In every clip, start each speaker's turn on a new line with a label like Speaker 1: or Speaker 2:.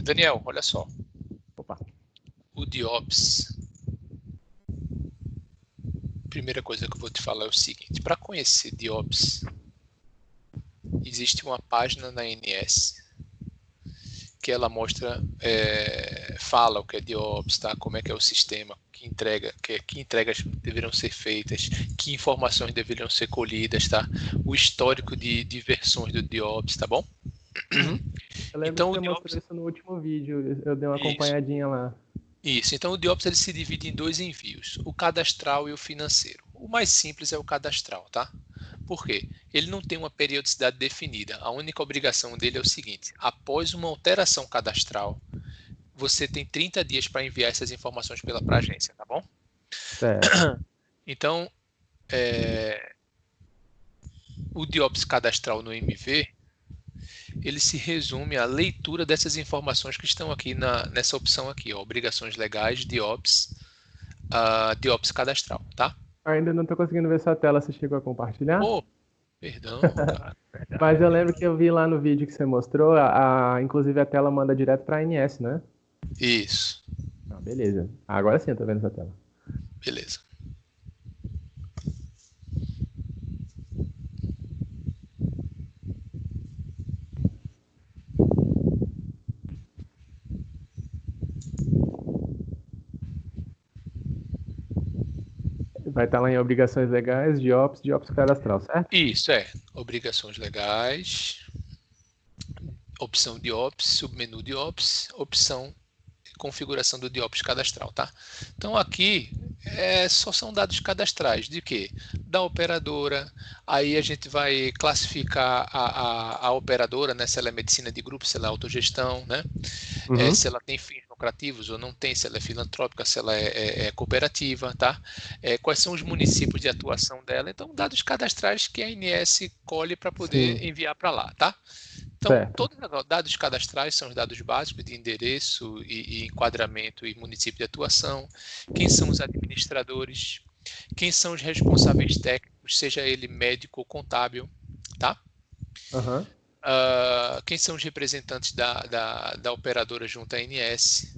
Speaker 1: Daniel, olha só.
Speaker 2: Opa.
Speaker 1: O DIOPS, primeira coisa que eu vou te falar é o seguinte: para conhecer DIOPS, existe uma página na ANS que ela mostra, fala o que é DIOPS, tá? Como é que é o sistema, que entregas deveriam ser feitas, que informações deveriam ser colhidas, tá? O histórico de versões do DIOPS, tá bom?
Speaker 2: Uhum. Eu lembro que
Speaker 1: Então o
Speaker 2: você mostrou
Speaker 1: DIOPS,
Speaker 2: isso no último vídeo. Eu dei uma
Speaker 1: isso,
Speaker 2: acompanhadinha lá.
Speaker 1: isso. Então o DIOPS ele se divide em dois envios: o cadastral e o financeiro. O mais simples é o cadastral, tá? Por quê? Ele não tem uma periodicidade definida. A única obrigação dele é o seguinte: após uma alteração cadastral, você tem 30 dias para enviar essas informações para a agência, tá bom?
Speaker 2: Certo.
Speaker 1: Então, o DIOPS cadastral no MV, ele se resume à leitura dessas informações que estão aqui nessa opção aqui, ó, obrigações legais, DIOPS, DIOPS cadastral, tá?
Speaker 2: Ainda não tô conseguindo ver sua tela. Você chegou a compartilhar?
Speaker 1: Oh, perdão, cara,
Speaker 2: Mas eu
Speaker 1: verdade.
Speaker 2: lembro que eu vi lá no vídeo que você mostrou, inclusive a tela manda direto para a ANS, né?
Speaker 1: Isso,
Speaker 2: Ah, beleza. Agora sim eu tô vendo sua tela.
Speaker 1: beleza.
Speaker 2: Vai estar lá em obrigações legais, de Ops cadastral, certo?
Speaker 1: Isso obrigações legais, opção DIOPS, submenu DIOPS, opção configuração do DIOPS cadastral, tá? Então aqui só são dados cadastrais de quê? Da operadora, aí a gente vai classificar a operadora, né? Se ela é medicina de grupo, se ela é autogestão, né? Se
Speaker 2: Uhum.
Speaker 1: ela tem fins lucrativos ou não tem, se ela é filantrópica, se ela é cooperativa, tá? Quais são os municípios de atuação dela? Então, dados cadastrais que a ANS colhe para poder
Speaker 2: Sim,
Speaker 1: enviar para lá, tá? Então,
Speaker 2: certo.
Speaker 1: todos os dados cadastrais são os dados básicos de endereço e enquadramento e município de atuação, quem são os administradores, quem são os responsáveis técnicos, seja ele médico ou contábil, tá?
Speaker 2: Aham.
Speaker 1: Quem são os representantes da operadora junto à ANS,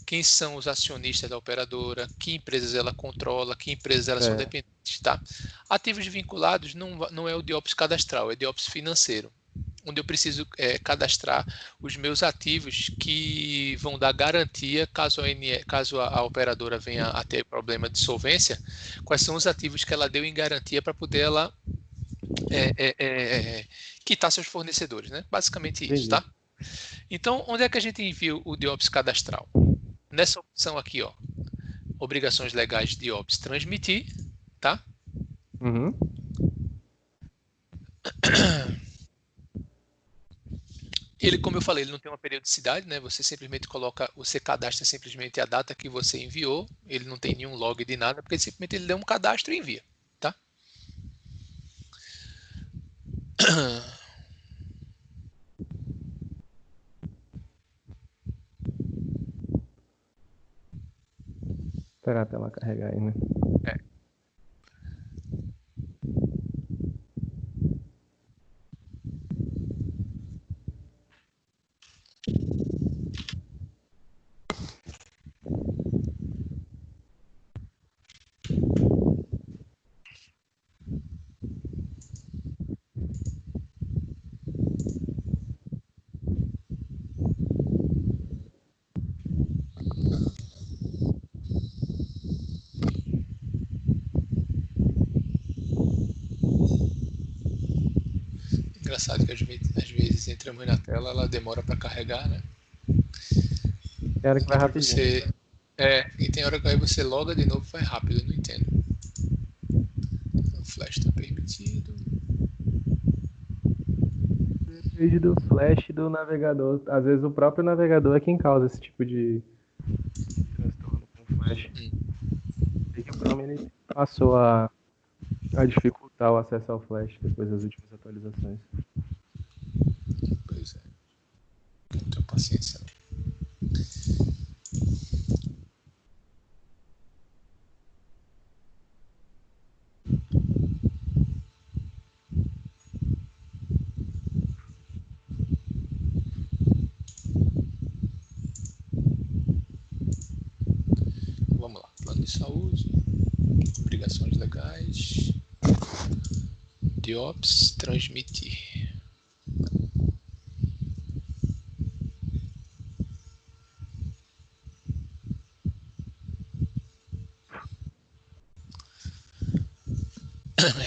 Speaker 1: quem são os acionistas da operadora, que empresas ela controla, que empresas elas são
Speaker 2: Certo.
Speaker 1: dependentes, tá? Ativos vinculados não é o DIOPS cadastral, é o DIOPS financeiro, onde eu preciso cadastrar os meus ativos que vão dar garantia caso a operadora venha a ter problema de solvência, quais são os ativos que ela deu em garantia para poder ela é, é, é, quitar seus fornecedores, né? Basicamente isso,
Speaker 2: Entendi.
Speaker 1: tá? Então, onde é que a gente envia o DIOPS cadastral? Nessa opção aqui, ó, obrigações legais DIOPS transmitir, tá?
Speaker 2: Uhum.
Speaker 1: Ele, como eu falei, ele não tem uma periodicidade, né? Você cadastra simplesmente a data que você enviou, ele não tem nenhum log de nada, porque simplesmente ele deu um cadastro e envia, tá?
Speaker 2: Esperar a tela carregar aí, né?
Speaker 1: É. Engraçado que às vezes entramos na tela, ela demora para carregar, né?
Speaker 2: Quero que vai
Speaker 1: Depois
Speaker 2: rapidinho.
Speaker 1: você. E tem hora que aí você loga de novo e vai rápido, eu não entendo. O flash está permitido.
Speaker 2: Depende do flash do navegador. Às vezes o próprio navegador é quem causa esse tipo de transtorno com o flash.
Speaker 1: Hum,
Speaker 2: Sei que o Chrome ele passou a dificultar o acesso ao flash depois das últimas atualizações.
Speaker 1: pois é, não tenho paciência. de saúde, obrigações legais, DIOPS, transmitir.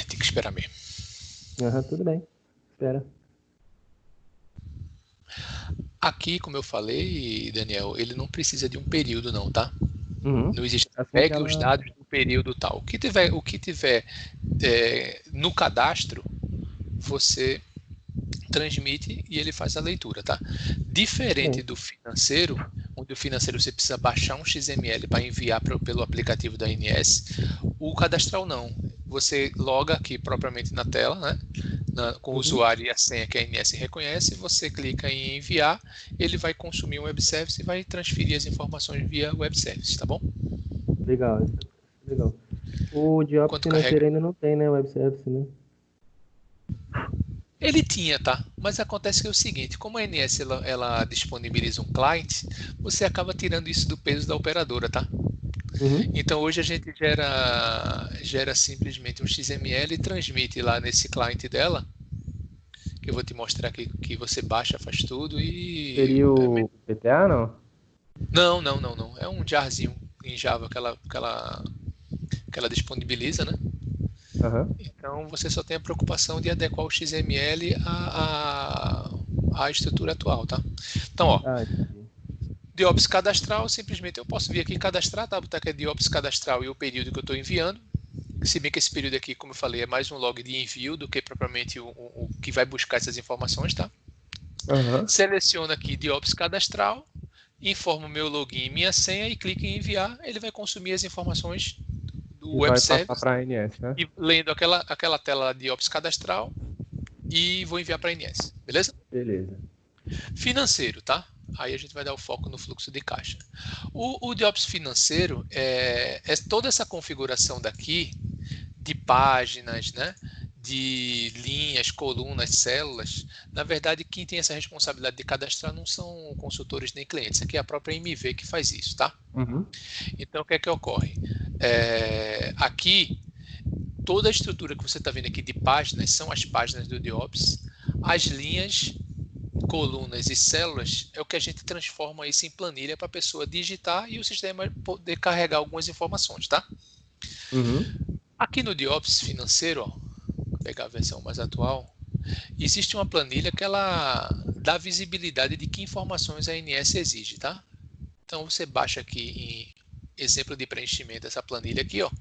Speaker 1: Tem que esperar mesmo.
Speaker 2: Tudo bem. Espera.
Speaker 1: Aqui, como eu falei, Daniel, ele não precisa de um período não, tá?
Speaker 2: Uhum.
Speaker 1: Não existe,
Speaker 2: Assim
Speaker 1: pegue
Speaker 2: que ela-
Speaker 1: os dados do período tal. O que tiver no cadastro, você transmite e ele faz a leitura, tá? Diferente
Speaker 2: Bem,
Speaker 1: do financeiro, onde o financeiro você precisa baixar um XML para enviar pelo aplicativo da ANS, o cadastral não. Você loga aqui propriamente na tela, né? Com o usuário e a senha que a ANS reconhece, você clica em enviar, ele vai consumir um web service e vai transferir as informações via web service, tá bom?
Speaker 2: legal. Legal. O DIOPS
Speaker 1: Quando
Speaker 2: financeiro
Speaker 1: carrega.
Speaker 2: ainda não tem, né? Web service, né?
Speaker 1: Ele tinha, tá? Mas acontece que é o seguinte, como a ANS ela disponibiliza um client, você acaba tirando isso do peso da operadora, tá?
Speaker 2: Uhum.
Speaker 1: Então hoje a gente gera simplesmente um XML e transmite lá nesse client dela, que eu vou te mostrar aqui que você baixa, faz tudo e...
Speaker 2: Seria o PTA, não?
Speaker 1: Não. É um jarzinho em Java que ela disponibiliza, né?
Speaker 2: Aham.
Speaker 1: Então você só tem a preocupação de adequar o XML à estrutura atual, tá? Então, ó,
Speaker 2: Ah, entendi.
Speaker 1: DIOPS cadastral, simplesmente eu posso vir aqui cadastrar, tá? Botar aqui DIOPS cadastral e o período que eu estou enviando. Se bem que esse período aqui, como eu falei, é mais um log de envio do que propriamente o que vai buscar essas informações, tá?
Speaker 2: Aham.
Speaker 1: Seleciono aqui DIOPS cadastral, informo meu login e minha senha e clico em enviar, ele vai consumir as informações do
Speaker 2: E
Speaker 1: web
Speaker 2: vai passar
Speaker 1: service
Speaker 2: para a ANS, né?
Speaker 1: e lendo aquela tela de DIOPS cadastral e vou enviar para a ANS, beleza?
Speaker 2: Beleza.
Speaker 1: Financeiro, tá? Aí a gente vai dar o foco no fluxo de caixa. O DIOPS financeiro é toda essa configuração daqui de páginas, né? De linhas, colunas, células. Na verdade, quem tem essa responsabilidade de cadastrar não são consultores nem clientes. Aqui é a própria MV que faz isso, tá?
Speaker 2: Uhum.
Speaker 1: Então, o que é que ocorre? Aqui, toda a estrutura que você está vendo aqui de páginas são as páginas do DIOPS. As linhas, colunas e células é o que a gente transforma isso em planilha para a pessoa digitar e o sistema poder carregar algumas informações, tá?
Speaker 2: Uhum.
Speaker 1: Aqui no DIOPS financeiro, ó, vou pegar a versão mais atual, existe uma planilha que ela dá visibilidade de que informações a ANS exige, tá? Então você baixa aqui em exemplo de preenchimento essa planilha aqui, ó.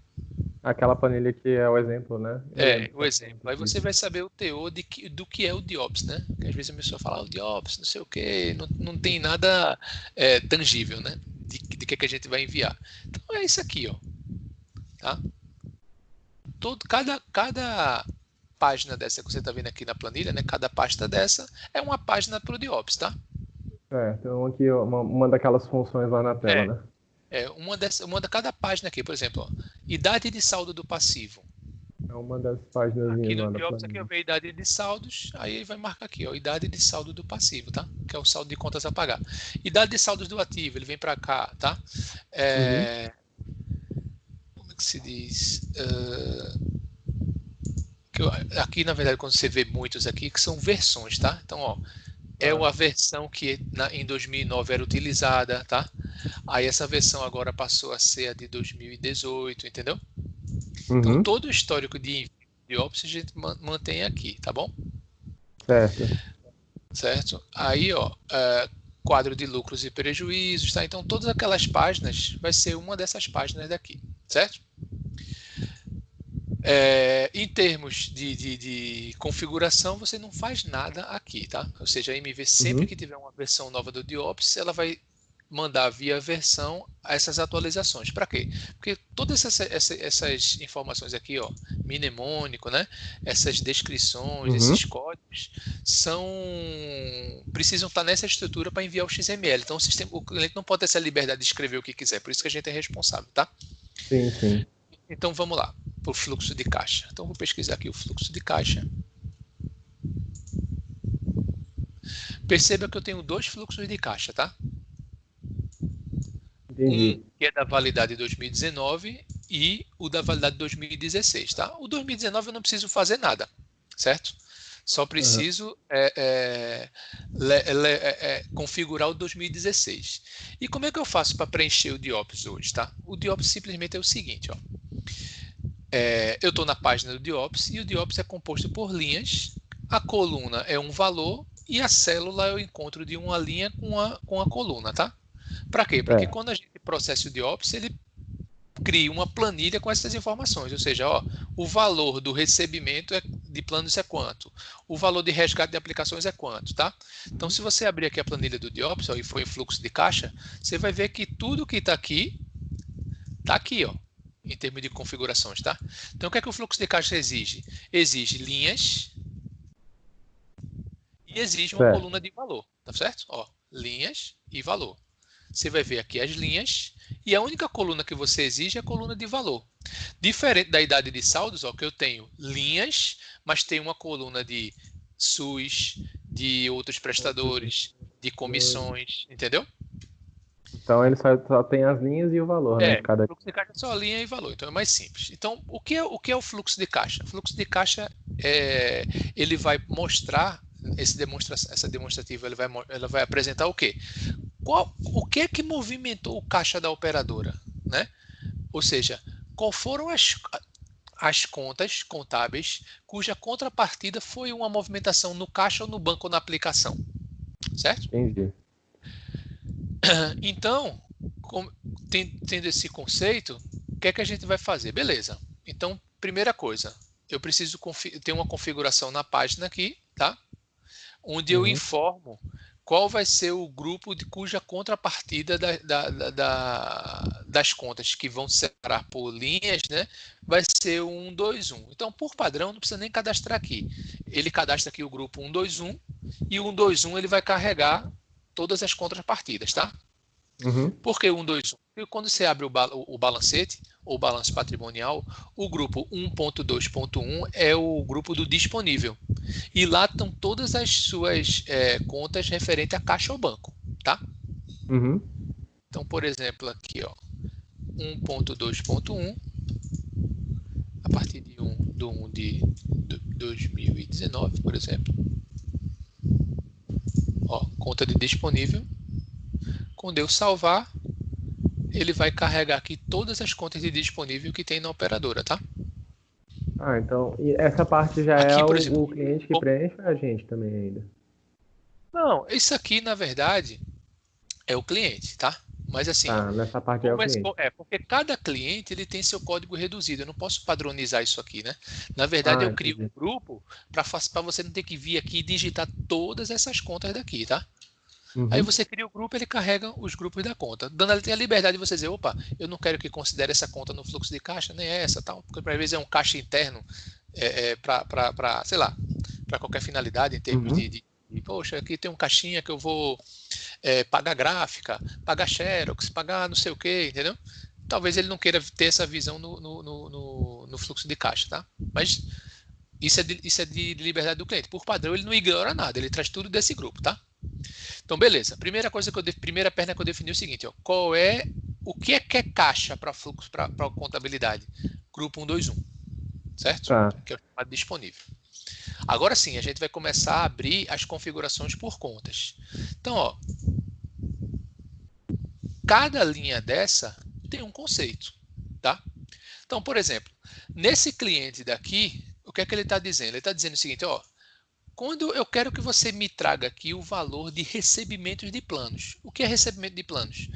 Speaker 2: Aquela planilha que é o exemplo, né? Eu lembro
Speaker 1: O exemplo.
Speaker 2: muito
Speaker 1: Aí você
Speaker 2: disso.
Speaker 1: vai saber o teor do que é o DIOPS, né? Porque às vezes a pessoa fala, o DIOPS, não sei o quê, não tem nada tangível, né? De que a gente vai enviar. Então é isso aqui, ó. Tá? Cada página dessa que você está vendo aqui na planilha, né? Cada pasta dessa é uma página para o DIOPS, tá?
Speaker 2: Então aqui uma daquelas funções lá na tela,
Speaker 1: É,
Speaker 2: né?
Speaker 1: uma de cada página aqui, por exemplo, ó, idade de saldo do passivo.
Speaker 2: É uma das páginas
Speaker 1: Aqui no
Speaker 2: lá da
Speaker 1: DIOPS aqui eu
Speaker 2: planilha.
Speaker 1: vejo idade de saldos, aí vai marcar aqui, ó, idade de saldo do passivo, tá? Que é o saldo de contas a pagar. Idade de saldos do ativo, ele vem para cá, tá?
Speaker 2: Uhum.
Speaker 1: Como é que se diz? Aqui, na verdade, quando você vê muitos aqui, que são versões, tá? Então, ó, é
Speaker 2: Ah,
Speaker 1: uma versão que em 2009 era utilizada, tá? Aí essa versão agora passou a ser a de 2018, entendeu? Então,
Speaker 2: uhum.
Speaker 1: todo o histórico de Ops a gente mantém aqui, tá bom?
Speaker 2: Certo.
Speaker 1: Certo? Aí, ó, quadro de lucros e prejuízos, tá? Então, todas aquelas páginas vai ser uma dessas páginas daqui, certo? Em termos de configuração, você não faz nada aqui, tá? Ou seja, a MV, sempre
Speaker 2: Uhum.
Speaker 1: que tiver uma versão nova do DIOPS, ela vai mandar via versão essas atualizações. Para quê? Porque todas essas informações aqui, ó, mnemônico, né? Essas descrições,
Speaker 2: Uhum.
Speaker 1: esses códigos, precisam estar nessa estrutura para enviar o XML. Então, o cliente não pode ter essa liberdade de escrever o que quiser. Por isso que a gente é responsável, tá?
Speaker 2: Sim, sim.
Speaker 1: Então, vamos lá para o fluxo de caixa. Então, vou pesquisar aqui o fluxo de caixa. Perceba que eu tenho dois fluxos de caixa, tá?
Speaker 2: Entendi.
Speaker 1: que é da validade de 2019 e o da validade de 2016, tá? O 2019 eu não preciso fazer nada, certo? Só
Speaker 2: Aham.
Speaker 1: preciso configurar o 2016. E como é que eu faço para preencher o DIOPS hoje, tá? O DIOPS simplesmente é o seguinte, ó. Eu estou na página do DIOPS e o DIOPS é composto por linhas. A coluna é um valor e a célula é o encontro de uma linha com a coluna, tá? Para quê? Para que
Speaker 2: É.
Speaker 1: quando a gente processa o DIOPS, ele crie uma planilha com essas informações, ou seja, ó, o valor do recebimento de planos é quanto, o valor de resgate de aplicações é quanto, tá? Então, se você abrir aqui a planilha do DIOPS, ó, e for em fluxo de caixa, você vai ver que tudo que está aqui, ó, em termos de configurações, tá? Então, o que é que o fluxo de caixa exige? Exige linhas e exige uma
Speaker 2: Certo.
Speaker 1: coluna de valor, tá certo? Ó, linhas e valor. Você vai ver aqui as linhas e a única coluna que você exige é a coluna de valor. Diferente da idade de saldos, ó, que eu tenho linhas, mas tem uma coluna de SUS, de outros prestadores, de comissões, entendeu?
Speaker 2: Então ele só tem as linhas e o valor, né, de
Speaker 1: O
Speaker 2: cada.
Speaker 1: fluxo de caixa é só linha e valor, então é mais simples. Então, o que é o fluxo de caixa? O fluxo de caixa, ele vai mostrar, essa demonstrativa ela vai apresentar o quê? O que é que movimentou o caixa da operadora, né? Ou seja, qual foram as contas contábeis cuja contrapartida foi uma movimentação no caixa ou no banco ou na aplicação, certo?
Speaker 2: Entendi.
Speaker 1: Então, tendo esse conceito, o que é que a gente vai fazer? Beleza. Então, primeira coisa, eu preciso ter uma configuração na página aqui, tá? Onde eu
Speaker 2: Uhum.
Speaker 1: informo qual vai ser o grupo cuja contrapartida das contas que vão separar por linhas, né, vai ser o 121. Então, por padrão, não precisa nem cadastrar aqui. Ele cadastra aqui o grupo 121 e o 121 ele vai carregar todas as contrapartidas, tá?
Speaker 2: Uhum.
Speaker 1: Por que 121? Porque quando você abre o balancete, ou balanço patrimonial, o grupo 1.2.1 é o grupo do disponível. E lá estão todas as suas contas referentes a caixa ou banco, tá?
Speaker 2: Uhum.
Speaker 1: Então, por exemplo, aqui, ó, 1.2.1, a partir de 1 de 2019, por exemplo, ó, conta de disponível. Quando eu salvar, ele vai carregar aqui todas as contas de disponível que tem na operadora, tá?
Speaker 2: Ah, então, e essa parte já é
Speaker 1: Aqui, por exemplo,
Speaker 2: o cliente que preenche ou é a gente também ainda?
Speaker 1: não, isso aqui, na verdade, é o cliente, tá? Mas assim, ó,
Speaker 2: Tá, nessa parte é o cliente.
Speaker 1: porque cada cliente ele tem seu código reduzido. Eu não posso padronizar isso aqui, né? Na verdade,
Speaker 2: Ah,
Speaker 1: eu crio
Speaker 2: entendi.
Speaker 1: um grupo para você não ter que vir aqui e digitar todas essas contas daqui, tá? Aí
Speaker 2: Uhum.
Speaker 1: você cria o grupo, ele carrega os grupos da conta, dando a liberdade de você dizer, opa, eu não quero que considere essa conta no fluxo de caixa, nem essa, tal, porque às vezes é um caixa interno para, sei lá, para qualquer finalidade em termos
Speaker 2: Uhum.
Speaker 1: poxa, aqui tem um caixinha que eu vou pagar gráfica, pagar xerox, pagar não sei o que, entendeu? Talvez ele não queira ter essa visão no fluxo de caixa, tá? Mas isso é de liberdade do cliente. Por padrão, ele não ignora nada, ele traz tudo desse grupo, tá? Então, beleza. Primeira perna que eu defini é o seguinte, ó, o que é caixa para fluxo, para contabilidade? Grupo 121, certo?
Speaker 2: Tá.
Speaker 1: Que é o chamado disponível. Agora sim, a gente vai começar a abrir as configurações por contas. Então, ó, cada linha dessa tem um conceito, tá? Então, por exemplo, nesse cliente daqui, o que é que ele está dizendo? Ele está dizendo o seguinte, ó, quando eu quero que você me traga aqui o valor de recebimentos de planos. O que é recebimento de planos?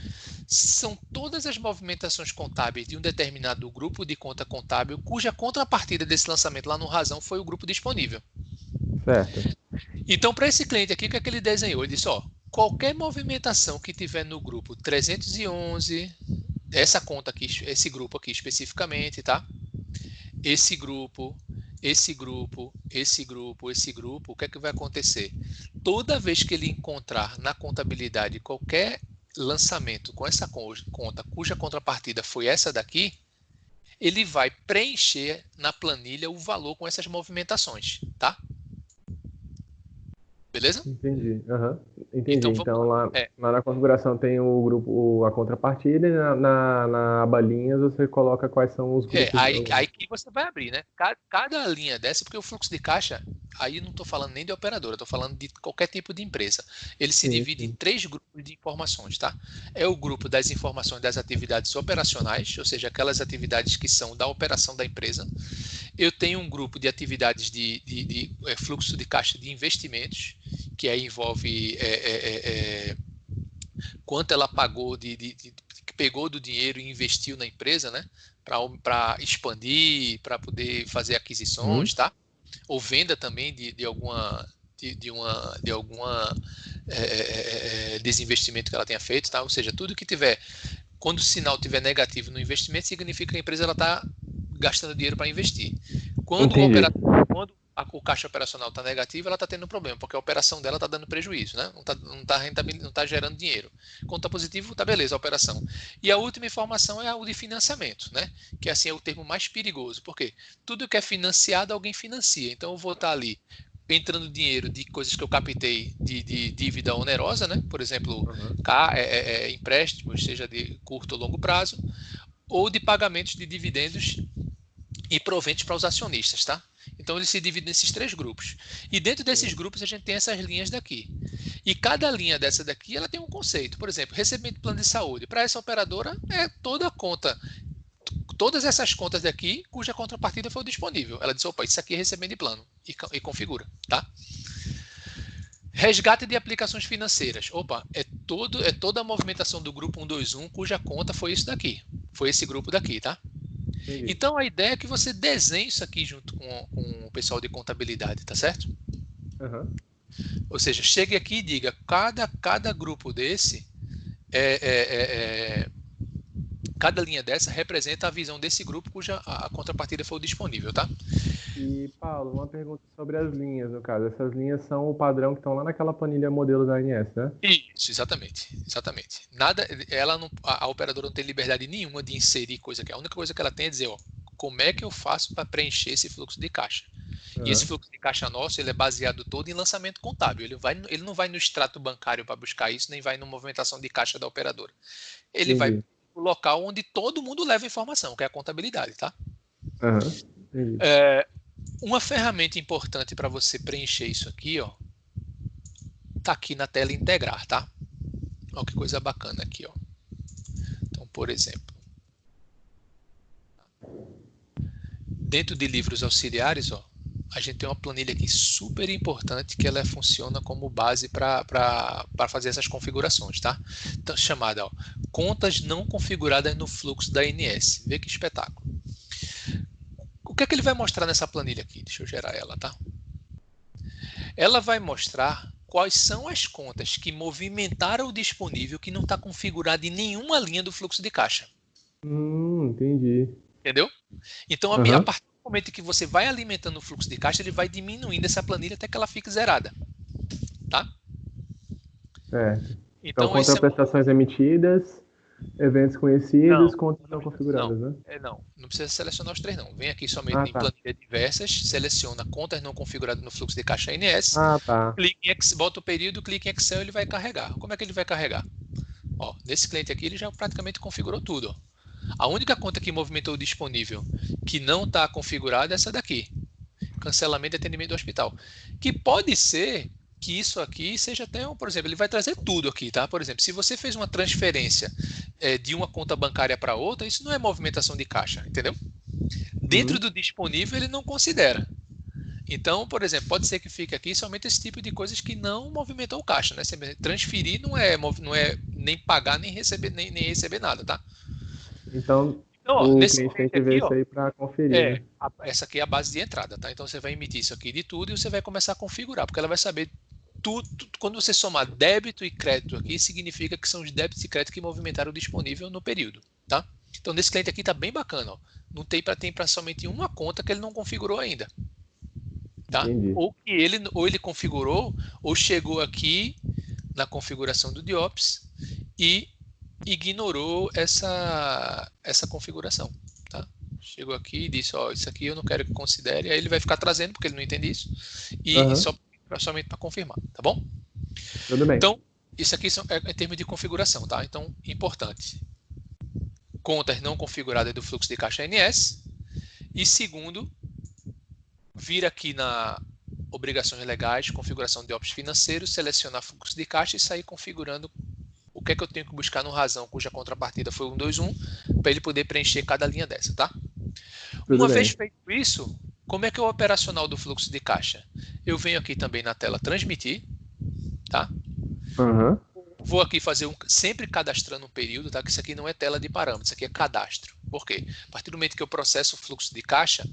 Speaker 1: São todas as movimentações contábeis de um determinado grupo de conta contábil cuja contrapartida desse lançamento lá no Razão foi o grupo disponível.
Speaker 2: Certo.
Speaker 1: Então, para esse cliente aqui, o que é que ele desenhou? Ele disse, ó, qualquer movimentação que tiver no grupo 311, essa conta aqui, esse grupo aqui especificamente, tá? Esse grupo, esse grupo, esse grupo, esse grupo, o que é que vai acontecer? Toda vez que ele encontrar na contabilidade qualquer lançamento com essa conta cuja contrapartida foi essa daqui, ele vai preencher na planilha o valor com essas movimentações, tá? Beleza?
Speaker 2: Entendi. Aham. Entendi.
Speaker 1: Então vamos
Speaker 2: Então
Speaker 1: lá.
Speaker 2: lá na configuração tem o grupo, a contrapartida, e na aba linhas você coloca quais são os grupos.
Speaker 1: Aí que você vai abrir, né? Cada linha dessa, porque o fluxo de caixa, aí não estou falando nem de operadora, estou falando de qualquer tipo de empresa. Ele se
Speaker 2: Sim,
Speaker 1: divide em
Speaker 2: sim.
Speaker 1: 3 grupos de informações, tá? É o grupo das informações das atividades operacionais, ou seja, aquelas atividades que são da operação da empresa. Eu tenho um grupo de atividades de fluxo de caixa de investimentos, que aí envolve quanto ela pagou que pegou do dinheiro e investiu na empresa, né? Para expandir, para poder fazer aquisições, tá? Ou venda também de alguma desinvestimento que ela tenha feito, tá? Ou seja, tudo que tiver, quando o sinal tiver negativo no investimento, significa que a empresa está gastando dinheiro para investir. Quando
Speaker 2: Entendi.
Speaker 1: o caixa operacional está negativo, ela está tendo problema, porque a operação dela está dando prejuízo, né? Não está gerando dinheiro. Quando está positivo, está beleza a operação. E a última informação é o de financiamento, né? Que assim é o termo mais perigoso, porque tudo que é financiado, alguém financia. Então eu vou estar ali entrando dinheiro de coisas que eu captei de dívida onerosa, né? Por exemplo, empréstimos, seja de curto ou longo prazo, ou de pagamentos de dividendos e proventos para os acionistas, tá? Então ele se divide nesses 3 grupos. E dentro desses grupos a gente tem essas linhas daqui. E cada linha dessa daqui, ela tem um conceito. Por exemplo, recebimento de plano de saúde. Para essa operadora é toda a conta, todas essas contas daqui cuja contrapartida foi disponível. Ela diz, opa, isso aqui é recebimento de plano e configura, tá? Resgate de aplicações financeiras. Opa, é toda a movimentação do grupo 121 cuja conta foi isso daqui. Foi esse grupo daqui, tá?
Speaker 2: Entendi.
Speaker 1: Então a ideia é que você desenhe isso aqui junto com o pessoal de contabilidade, tá certo?
Speaker 2: Aham.
Speaker 1: Ou seja, chegue aqui e diga, cada grupo desse, cada linha dessa representa a visão desse grupo cuja a contrapartida for disponível, tá?
Speaker 2: E, Paulo, uma pergunta sobre as linhas, no caso. Essas linhas são o padrão que estão lá naquela planilha modelo da ANS, né?
Speaker 1: Isso, exatamente. Nada, ela não, a operadora não tem liberdade nenhuma de inserir coisa aqui. A única coisa que ela tem é dizer, ó, como é que eu faço para preencher esse fluxo de caixa? E esse
Speaker 2: Aham.
Speaker 1: fluxo de caixa nosso, ele é baseado todo em lançamento contábil. Ele não vai no extrato bancário para buscar isso, nem vai na movimentação de caixa da operadora. Ele vai
Speaker 2: Entendi.
Speaker 1: para o local onde todo mundo leva informação, que é a contabilidade, tá?
Speaker 2: Aham. Entendi.
Speaker 1: Uma ferramenta importante para você preencher isso aqui, ó, tá aqui na tela integrar, tá? Olha que coisa bacana aqui, ó. Então, por exemplo, dentro de livros auxiliares, ó, a gente tem uma planilha aqui super importante que ela funciona como base para fazer essas configurações, tá? Então, chamada, ó, contas não configuradas no fluxo da ANS. Vê que espetáculo. O que é que ele vai mostrar nessa planilha aqui? Deixa eu gerar ela, tá? Ela vai mostrar quais são as contas que movimentaram o disponível que não está configurado em nenhuma linha do fluxo de caixa.
Speaker 2: Entendi.
Speaker 1: Entendeu? Então, a
Speaker 2: Aham.
Speaker 1: partir do momento que você vai alimentando o fluxo de caixa, ele vai diminuindo essa planilha até que ela fique zerada. Tá?
Speaker 2: Certo. Então,
Speaker 1: Então, esse é
Speaker 2: contraprestações emitidas, eventos conhecidos,
Speaker 1: Não,
Speaker 2: contas não
Speaker 1: não,
Speaker 2: configuradas, né?
Speaker 1: não precisa selecionar os 3 não. Vem aqui somente
Speaker 2: Ah,
Speaker 1: em
Speaker 2: tá.
Speaker 1: planilha diversas, seleciona contas não configuradas no fluxo de caixa ANS,
Speaker 2: Ah, tá.
Speaker 1: bota o período, clica em Excel e ele vai carregar. Como é que ele vai carregar? Ó, nesse cliente aqui ele já praticamente configurou tudo. Ó. A única conta que movimentou o disponível que não está configurada é essa daqui. Cancelamento de atendimento do hospital. Que pode ser que isso aqui seja até por exemplo, ele vai trazer tudo aqui, tá? Por exemplo, se você fez uma transferência de uma conta bancária para outra, isso não é movimentação de caixa, entendeu? Dentro
Speaker 2: Uhum.
Speaker 1: do disponível, ele não considera. Então, por exemplo, pode ser que fique aqui somente esse tipo de coisas que não movimentou o caixa, né? Transferir não é nem pagar nem receber nem receber nada, tá?
Speaker 2: Então,
Speaker 1: Então, ó,
Speaker 2: o
Speaker 1: nesse
Speaker 2: cliente tem
Speaker 1: cliente
Speaker 2: que ver
Speaker 1: aqui,
Speaker 2: isso
Speaker 1: ó,
Speaker 2: aí para conferir, né?
Speaker 1: essa aqui é a base de entrada, tá? Então você vai emitir isso aqui de tudo e você vai começar a configurar, porque ela vai saber tudo. Quando você somar débito e crédito aqui, significa que são os débitos e créditos que movimentaram o disponível no período, tá? Então nesse cliente aqui tá bem bacana, ó. Não tem para somente uma conta que ele não configurou ainda, tá?
Speaker 2: Entendi.
Speaker 1: Ou ele configurou ou chegou aqui na configuração do Diops e ignorou essa configuração, tá? Chegou aqui e disse, ó, isso aqui eu não quero que considere, aí ele vai ficar trazendo, porque ele não entende isso, e
Speaker 2: Aham.
Speaker 1: só somente para confirmar, tá bom?
Speaker 2: Tudo bem.
Speaker 1: Então, isso aqui é em termos de configuração, tá? Então, importante. Contas não configuradas do fluxo de caixa ANS. E segundo, vir aqui na obrigações legais, configuração de óbitos financeiros, selecionar fluxo de caixa e sair configurando o que é que eu tenho que buscar no razão cuja contrapartida foi 121, para ele poder preencher cada linha dessa, tá? Uma vez feito isso, como é que é o operacional do fluxo de caixa? Eu venho aqui também na tela transmitir, tá? Vou aqui fazer sempre cadastrando um período, tá? Que isso aqui não é tela de parâmetros, isso aqui é cadastro. Por quê? A partir do momento que eu processo o fluxo de caixa,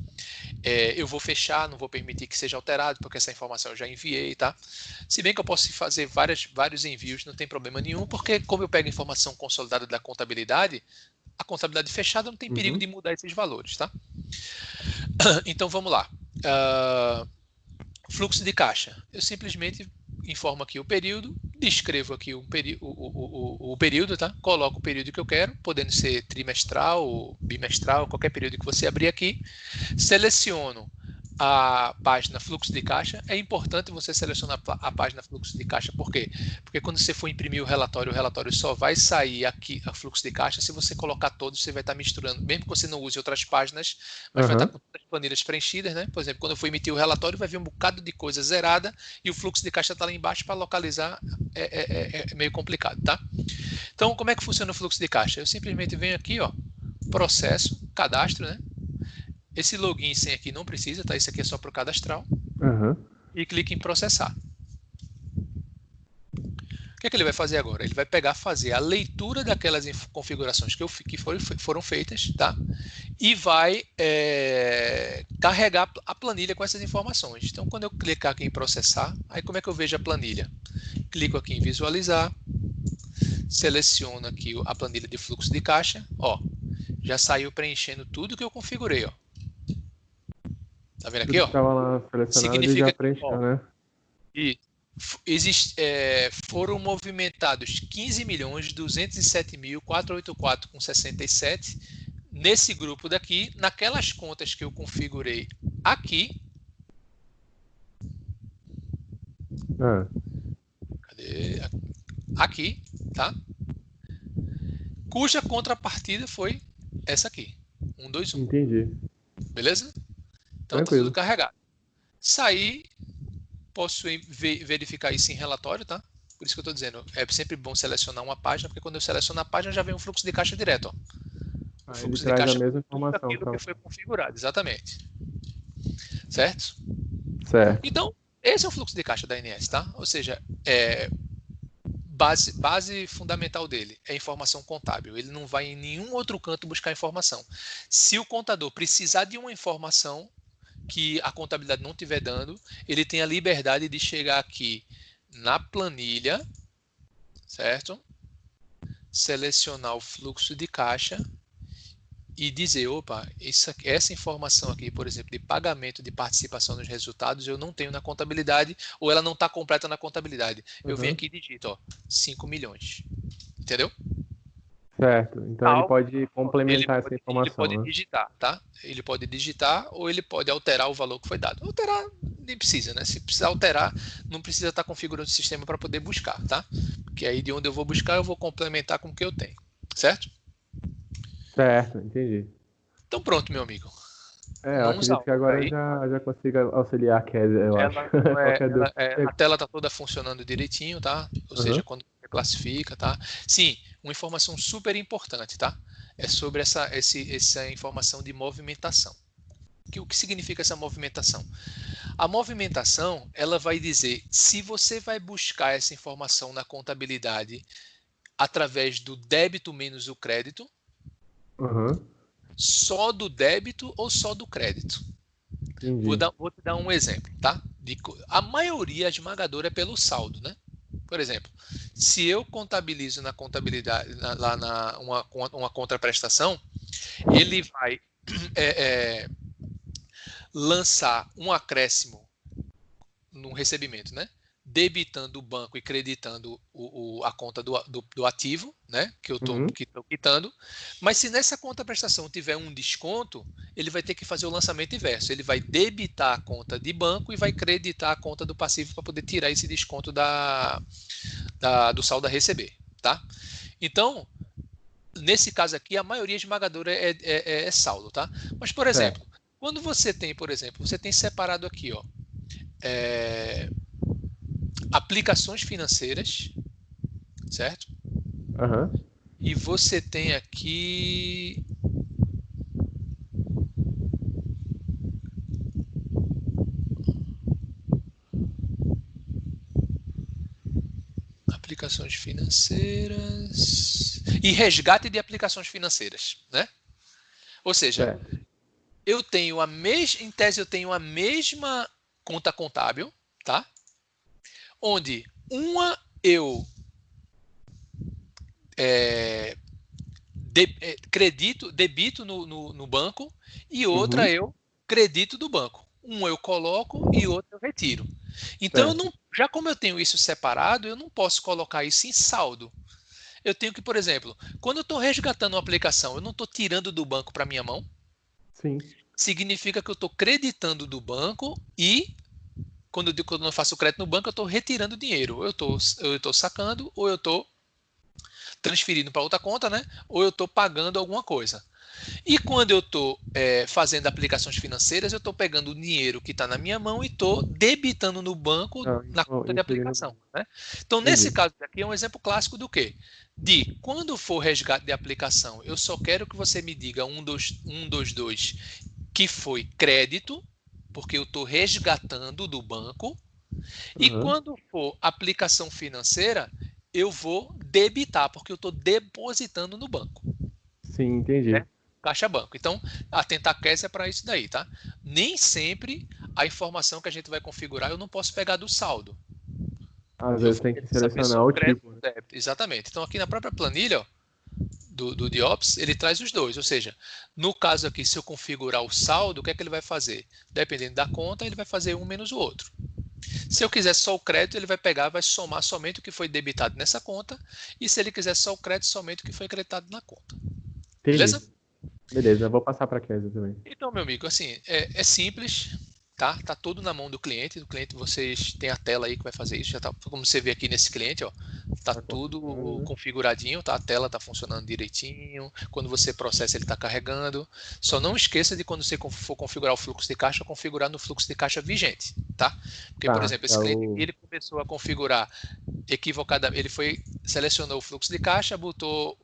Speaker 1: eu vou fechar, não vou permitir que seja alterado, porque essa informação eu já enviei, tá? Se bem que eu posso fazer vários envios, não tem problema nenhum, porque como eu pego informação consolidada da contabilidade, a contabilidade fechada não tem perigo de mudar esses valores, tá? Então vamos lá. Fluxo de caixa. Eu simplesmente informo aqui o período, descrevo aqui o período, tá? Coloco o período que eu quero, podendo ser trimestral ou bimestral, qualquer período que você abrir aqui. Seleciono a página fluxo de caixa. É importante você selecionar a página fluxo de caixa, por quê? Porque quando você for imprimir o relatório só vai sair aqui a fluxo de caixa. Se você colocar todos, você vai estar misturando, mesmo que você não use outras páginas, mas vai estar com todas as planilhas preenchidas, né? Por exemplo, quando eu for emitir o relatório, vai vir um bocado de coisa zerada e o fluxo de caixa está lá embaixo. Para localizar é meio complicado, tá? Então, como é que funciona o fluxo de caixa? Eu simplesmente venho aqui, ó, processo, cadastro, né? Esse login sem aqui não precisa, tá? Isso aqui é só para o cadastral. E clique em processar. O que é que ele vai fazer agora? Ele vai fazer a leitura daquelas configurações que foram feitas, tá? E vai carregar a planilha com essas informações. Então, quando eu clicar aqui em processar, aí como é que eu vejo a planilha? Clico aqui em visualizar, seleciono aqui a planilha de fluxo de caixa, ó, já saiu preenchendo tudo que eu configurei, ó. Tá vendo aqui, ó?
Speaker 2: Estava lá selecionado e já preencheu, né?
Speaker 1: E foram movimentados 15.207.484,67 nesse grupo daqui, naquelas contas que eu configurei aqui. Cadê? Aqui, tá? Cuja contrapartida foi essa aqui, 121.
Speaker 2: Entendi.
Speaker 1: Beleza? Então tá tudo carregado. Sair, posso verificar isso em relatório, tá? Por isso que eu estou dizendo, é sempre bom selecionar uma página, porque quando eu seleciono a página já vem um fluxo de caixa direto, ó. O fluxo de caixa
Speaker 2: a mesma informação,
Speaker 1: aquilo que foi configurado, exatamente. Certo?
Speaker 2: Certo.
Speaker 1: Então, esse é o fluxo de caixa da ANS, tá? Ou seja, base fundamental dele é informação contábil. Ele não vai em nenhum outro canto buscar informação. Se o contador precisar de uma informação que a contabilidade não estiver dando, ele tem a liberdade de chegar aqui na planilha, certo? Selecionar o fluxo de caixa e dizer, opa, essa informação aqui, por exemplo, de pagamento de participação nos resultados, eu não tenho na contabilidade, ou ela não está completa na contabilidade. Eu venho aqui e digito, ó, 5 milhões. Entendeu?
Speaker 2: Certo. Então ele pode complementar essa informação.
Speaker 1: Ele pode digitar, tá? Ele pode digitar ou ele pode alterar o valor que foi dado. Alterar nem precisa, né? Se precisar alterar, não precisa estar configurando o sistema para poder buscar, tá? Porque aí de onde eu vou buscar, eu vou complementar com o que eu tenho. Certo?
Speaker 2: Certo, entendi.
Speaker 1: Então pronto, meu amigo.
Speaker 2: Eu acredito que agora eu já consigo auxiliar a Kézia, eu acho.
Speaker 1: A tela está toda funcionando direitinho, tá? Ou seja, quando você classifica, tá? Sim, uma informação super importante, tá? É sobre essa informação de movimentação. O que significa essa movimentação? A movimentação, ela vai dizer se você vai buscar essa informação na contabilidade através do débito menos o crédito, só do débito ou só do crédito. Vou te dar um exemplo, tá? A maioria esmagadora é pelo saldo, né? Por exemplo, se eu contabilizo na contabilidade, uma contraprestação, ele vai lançar um acréscimo no recebimento, né? debitando o banco e creditando a conta do ativo, né, que eu estou quitando. Mas se nessa conta prestação tiver um desconto, ele vai ter que fazer o lançamento inverso. Ele vai debitar a conta de banco e vai creditar a conta do passivo para poder tirar esse desconto do saldo a receber, tá? Então, nesse caso aqui, a maioria esmagadora é saldo, tá? Mas, por exemplo, quando você tem, você tem separado aqui, ó, aplicações financeiras, certo? E você tem aqui aplicações financeiras e resgate de aplicações financeiras, né? Ou seja, eu tenho em tese eu tenho a mesma conta contábil, tá? Onde uma eu debito no banco e outra eu credito do banco. Um eu coloco e outro eu retiro. Então, já como eu tenho isso separado, eu não posso colocar isso em saldo. Eu tenho que, por exemplo, quando eu estou resgatando uma aplicação, eu não estou tirando do banco para minha mão.
Speaker 2: Sim.
Speaker 1: Significa que eu estou creditando do banco e quando eu faço o crédito no banco, eu estou retirando dinheiro. Eu estou sacando ou eu estou transferindo para outra conta, né? Ou eu estou pagando alguma coisa. E quando eu estou fazendo aplicações financeiras, eu estou pegando o dinheiro que está na minha mão e estou debitando no banco na conta de aplicação. Né? Então, nesse caso aqui, é um exemplo clássico do quê? De quando for resgate de aplicação, eu só quero que você me diga um dos dois que foi crédito, porque eu estou resgatando do banco. E quando for aplicação financeira, eu vou debitar, porque eu estou depositando no banco.
Speaker 2: Sim, entendi.
Speaker 1: Né? Caixa banco. Então, a Tentacast é para isso daí, tá? Nem sempre a informação que a gente vai configurar eu não posso pegar do saldo.
Speaker 2: Às vezes tem que selecionar o tipo.
Speaker 1: Exatamente. Então, aqui na própria planilha, ó, do DIOPS, ele traz os dois. Ou seja, no caso aqui, se eu configurar o saldo, o que é que ele vai fazer? Dependendo da conta, ele vai fazer um menos o outro. Se eu quiser só o crédito, ele vai pegar, vai somar somente o que foi debitado nessa conta. E se ele quiser só o crédito, somente o que foi creditado na conta.
Speaker 2: Entendi.
Speaker 1: Beleza?
Speaker 2: Beleza, eu vou passar para a Kézia também.
Speaker 1: Então, meu amigo, assim, é simples, tá? Tá tudo na mão do cliente. Do cliente, vocês têm a tela aí que vai fazer isso. Já tá, como você vê aqui nesse cliente, ó, tá tudo configuradinho, tá? A tela tá funcionando direitinho. Quando você processa, ele tá carregando. Só não esqueça de quando você for configurar o fluxo de caixa, configurar no fluxo de caixa vigente, tá? Porque, por exemplo, esse cliente aqui, ele começou a configurar equivocadamente. Ele selecionou o fluxo de caixa,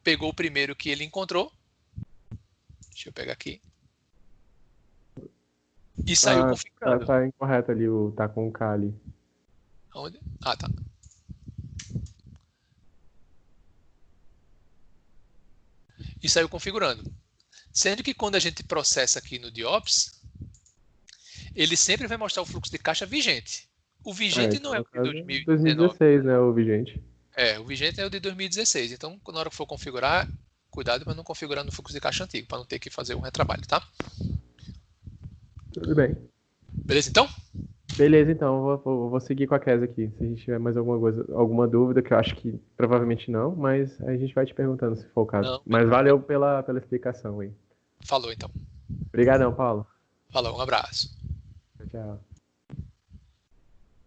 Speaker 1: pegou o primeiro que ele encontrou. Deixa eu pegar aqui. E saiu configurando.
Speaker 2: Tá incorreto ali, tá com o K ali.
Speaker 1: Onde? Ah, tá. E saiu configurando. Sendo que quando a gente processa aqui no DIOPS, ele sempre vai mostrar o fluxo de caixa vigente. O vigente não é o de 2019.
Speaker 2: 2016, né, o vigente.
Speaker 1: O vigente é o de 2016. Então, na hora que for configurar, cuidado para não configurar no fluxo de caixa antigo, para não ter que fazer um retrabalho, tá?
Speaker 2: Tudo bem.
Speaker 1: Beleza, então?
Speaker 2: Beleza, então. Eu vou seguir com a Kézia aqui. Se a gente tiver mais alguma dúvida, que eu acho que provavelmente não, mas a gente vai te perguntando se for o caso. Mas valeu pela explicação aí.
Speaker 1: Falou, então.
Speaker 2: Obrigadão, Paulo.
Speaker 1: Falou, um abraço.
Speaker 2: Tchau.